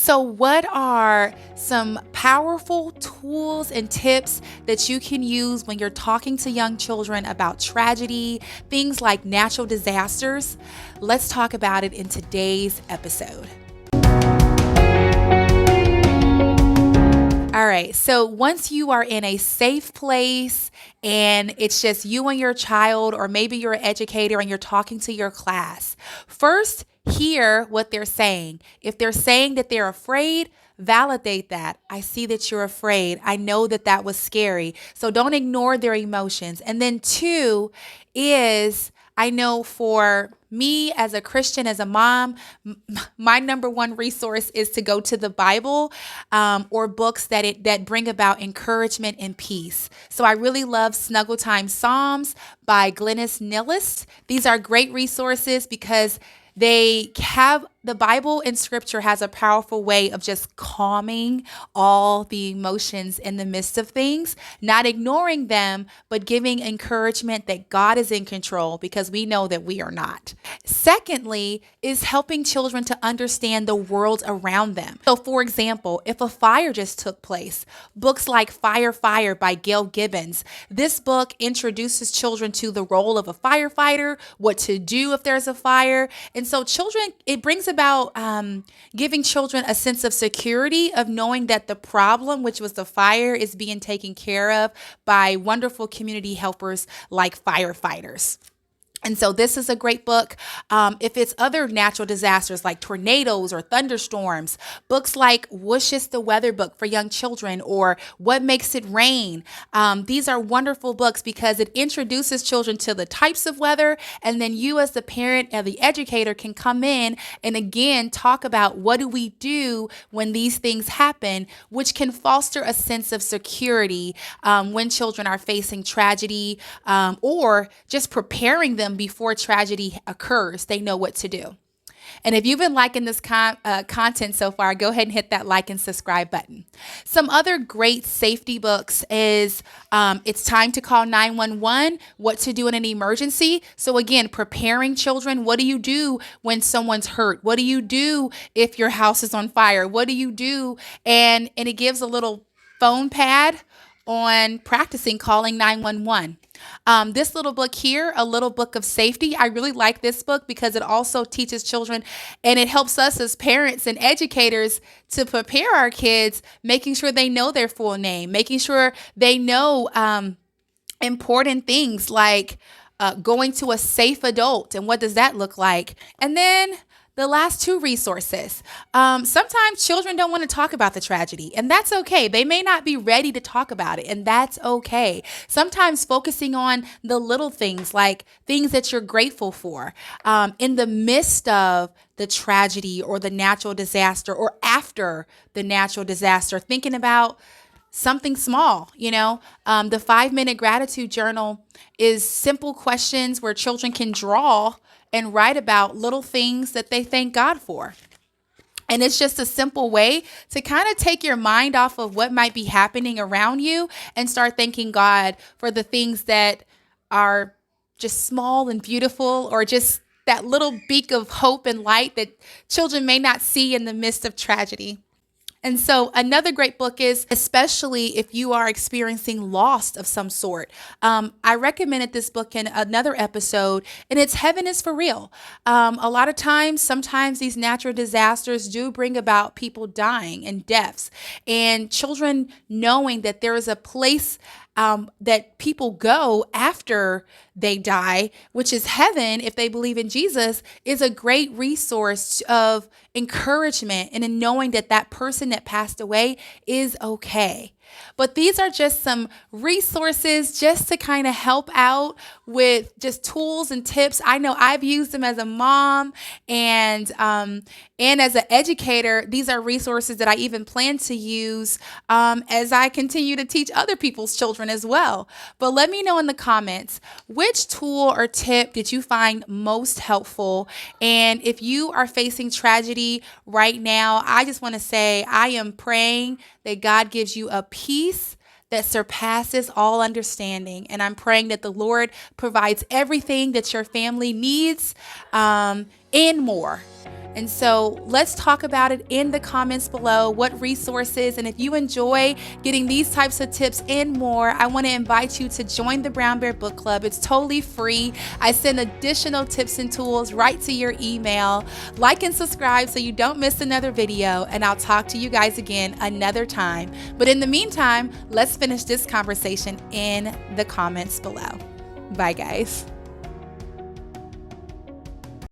So, what are some powerful tools and tips that you can use when you're talking to young children about tragedy, things like natural disasters? Let's talk about it in today's episode. All right, so once you are in a safe place and it's just you and your child, or maybe you're an educator and you're talking to your class, first hear what they're saying. If they're saying that they're afraid, validate that. I see that you're afraid. I know that that was scary. So don't ignore their emotions. And then two is, I know for me as a Christian, as a mom, my number one resource is to go to the Bible or books that bring about encouragement and peace. So I really love Snuggle Time Psalms by Glennis Nillis. These are great resources because the Bible and scripture has a powerful way of just calming all the emotions in the midst of things, not ignoring them, but giving encouragement that God is in control, because we know that we are not. Secondly, is helping children to understand the world around them. So for example, if a fire just took place, books like Fire by Gail Gibbons, this book introduces children to the role of a firefighter, what to do if there's a fire. And so children, it brings about giving children a sense of security, of knowing that the problem, which was the fire, is being taken care of by wonderful community helpers like firefighters. And so this is a great book. If it's other natural disasters like tornadoes or thunderstorms, books like Whoosh is the Weather Book for young children, or What Makes It Rain. These are wonderful books because it introduces children to the types of weather. And then you as the parent and the educator can come in and again talk about what do we do when these things happen, which can foster a sense of security when children are facing tragedy or just preparing them before tragedy occurs. They know what to do. And if you've been liking this content so far, go ahead and hit that like and subscribe button. Some other great safety books is It's Time to Call 911, What to Do in an Emergency. So again, preparing children. What do you do when someone's hurt? What do you do if your house is on fire? What do you do? And it gives a little phone pad on practicing calling 911. This little book here, A Little Book of Safety. I really like this book because it also teaches children, and it helps us as parents and educators to prepare our kids, making sure they know their full name, making sure they know important things like going to a safe adult and what does that look like. And then the last two resources. Sometimes children don't want to talk about the tragedy, and that's okay. They may not be ready to talk about it, and that's okay. Sometimes focusing on the little things, like things that you're grateful for in the midst of the tragedy or the natural disaster, or after the natural disaster, thinking about something small. The 5-minute gratitude journal is simple questions where children can draw and write about little things that they thank God for. And it's just a simple way to kind of take your mind off of what might be happening around you and start thanking God for the things that are just small and beautiful, or just that little beak of hope and light that children may not see in the midst of tragedy. And so another great book is, especially if you are experiencing loss of some sort. I recommended this book in another episode, and it's Heaven is for Real. A lot of times, sometimes these natural disasters do bring about people dying and deaths, and children knowing that there is a place that people go after they die, which is heaven, if they believe in Jesus, is a great resource of encouragement, and in knowing that that person that passed away is okay. But these are just some resources just to kind of help out with just tools and tips. I know I've used them as a mom and as an educator. These are resources that I even plan to use as I continue to teach other people's children as well. But let me know in the comments, which tool or tip did you find most helpful? And if you are facing tragedy right now, I just want to say I am praying that God gives you a peace that surpasses all understanding. And I'm praying that the Lord provides everything that your family needs and more. And so let's talk about it in the comments below, what resources, and if you enjoy getting these types of tips and more, I want to invite you to join the Brown Bear Book Club. It's totally free. I send additional tips and tools right to your email. Like and subscribe so you don't miss another video, and I'll talk to you guys again another time. But in the meantime, let's finish this conversation in the comments below. Bye, guys.